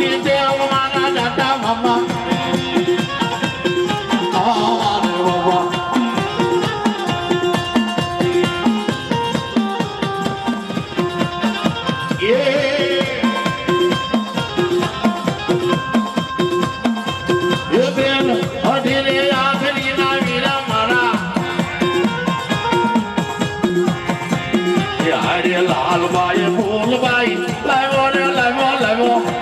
મારી દેવ મારા દાદા મામા આરે બાબા એ બેન અઢીને આખરી ના વીરા મારા એ હારે લાલબાઈ ફૂલબાઈ લાવ્યો ને લાવ્યો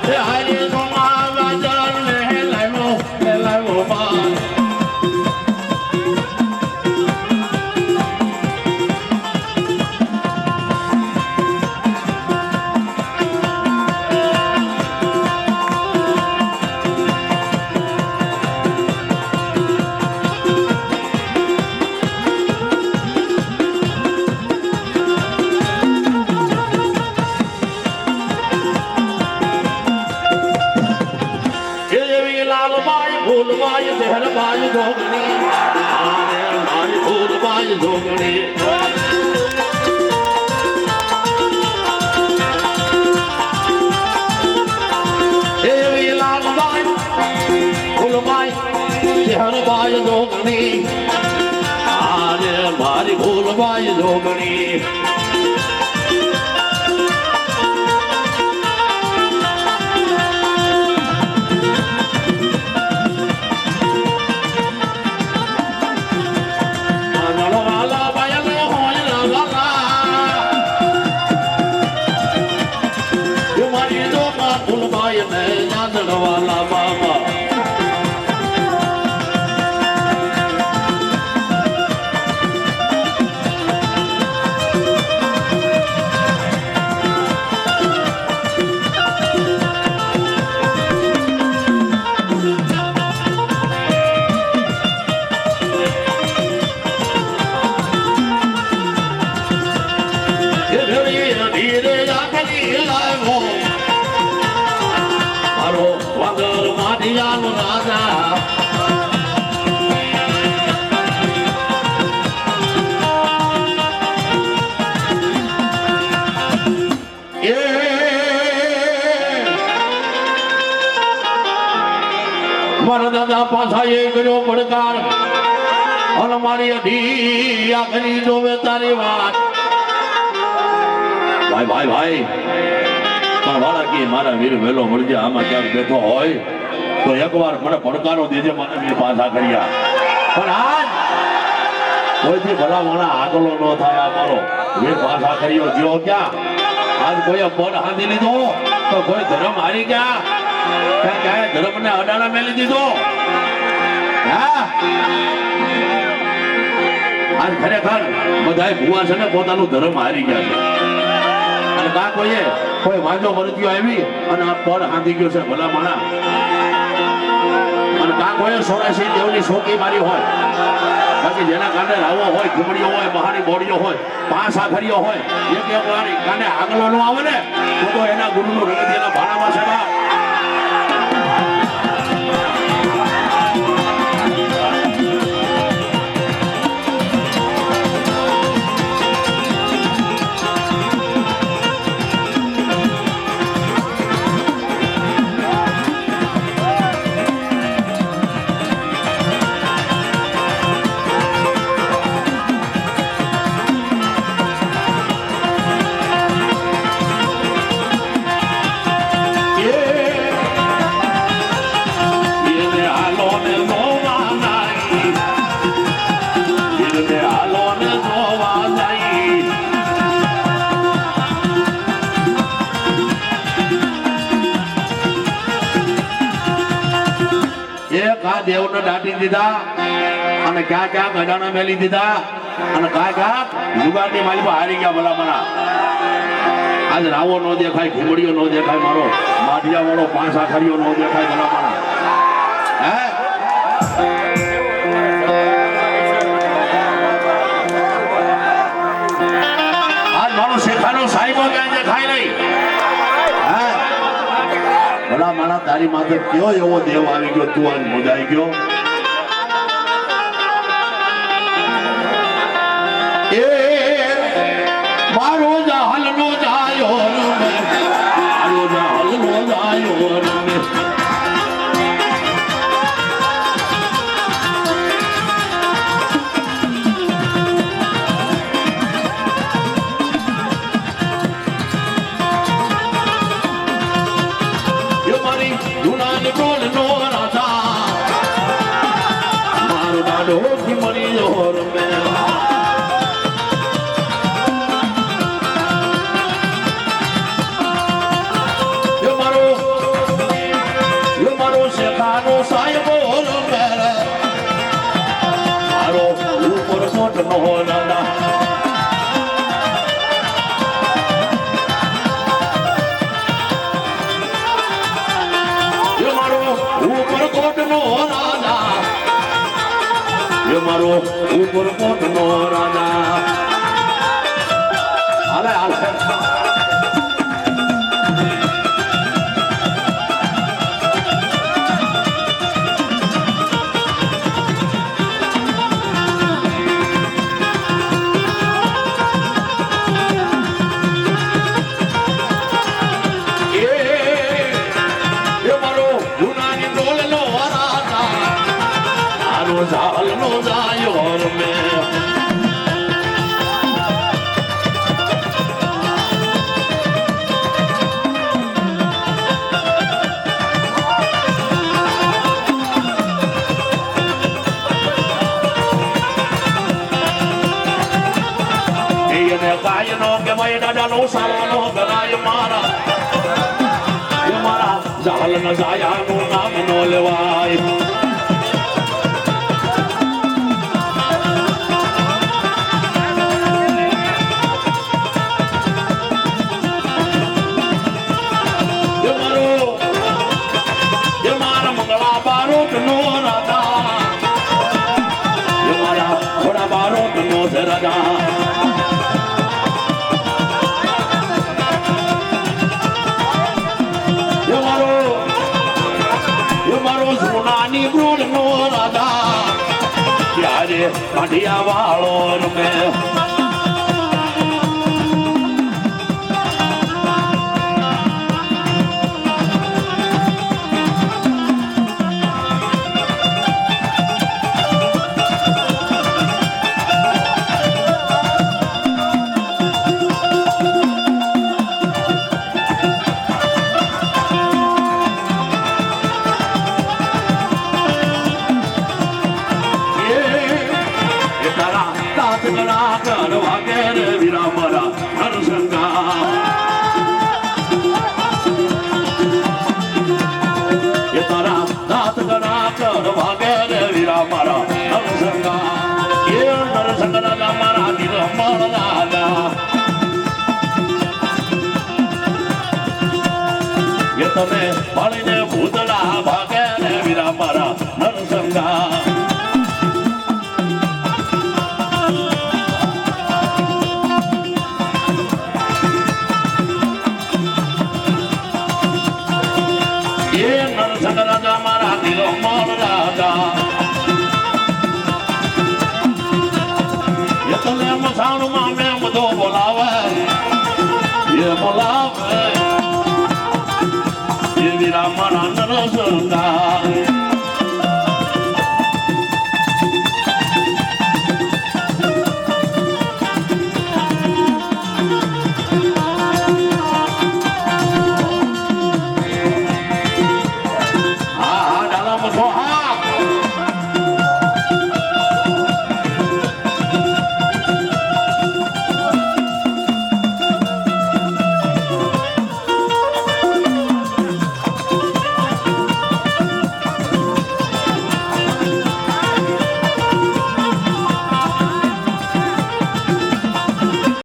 એ હારે સોમા વાજલ ને લાવ્યો બા ફૂલબાઈ જહરબાઈ જોગણી આરે મારી ફૂલબાઈ જોગણી એવી લાલબાઈ ફૂલબાઈ જહરબાઈ જોગણી આરે મારી ફૂલબાઈ જોગણી વાલા બાબા ધીરે રાખી લાવો મારો વગર માઢિયાનો રાજા એ મારા દાદા પાછા એ કર્યો પડકાર અને મારી અઢી આખરી જોવે તારી વાત ભાઈ પણ વાળા કે મારા વીર વેલો મળજે આમાં ક્યાંક બેઠો હોય તો એકવાર મને પડકારો દેજે મને મેં પાછા કર્યા પણ આજ કોઈથી ભલા માણા આગલો ન થાય મારો વીર પાછા કર્યો ગયો ક્યાં આજ કોઈ પદ હાંધી લીધો તો કોઈ ધર્મ હારી ગયા ક્યાં ધર્મને અડાણા મેલી દીધો હા આજ ખરેખર બધાય ભુવા છે ને પોતાનું ધર્મ હારી ગયા છે અને કા કોઈ વાંધો મરતીઓ આવી અને આ પડ હાંધી ગયો છે ભલા માણા અને કા કોઈ 84 દેવની શોકી મારી હોય બાકી જેના કાંડે રાવો હોય ઘુમડીઓ હોય મહાની બોડીઓ હોય પાંચ આખરીઓ હોય એક વાળી કાંડે આગલો નો આવે ને તો એના ગુરુનું રગતિયાના ભાણામાં છે બા દેવને દાટી દીધા અને ક્યાં ગડાણા મેલી દીધા અને ક્યાં જુગારની માલિકો હારી ગયા ભલા મના આજ રાવો નો દેખાય ઘીમડીઓ નો દેખાય મારો માઢિયા વાળો પાંચ આખરીઓ નો દેખાય ભલા મના હે આજ મારો શેખાનો સાહેબો ક્યાં દેખાય નહીં ભલા મારા તારી માથે કયો એવો દેવ આવી ગયો તું આજ મોજાઈ ગયો એ મારો જહાલ નો જાયો માંડોથી મરી જોર મેં શેખાનો સાહેબો મારો ઉપર કોટ નો દાદા મારો ઉપર કોટ નો રાજા મારો ઉપર કોટ નો રાજા હાલે હાલે ઝાલ નો જાયો મેં એને ગાય નો કે ભાઈ દાદા નો સાવાનો ગણાય મારા ઝાલ ન જાયા નું નામ નો લેવાય સોનાની બ્રોડ નો રાજા ત્યારે કાઢિયા વાળો રમે તમે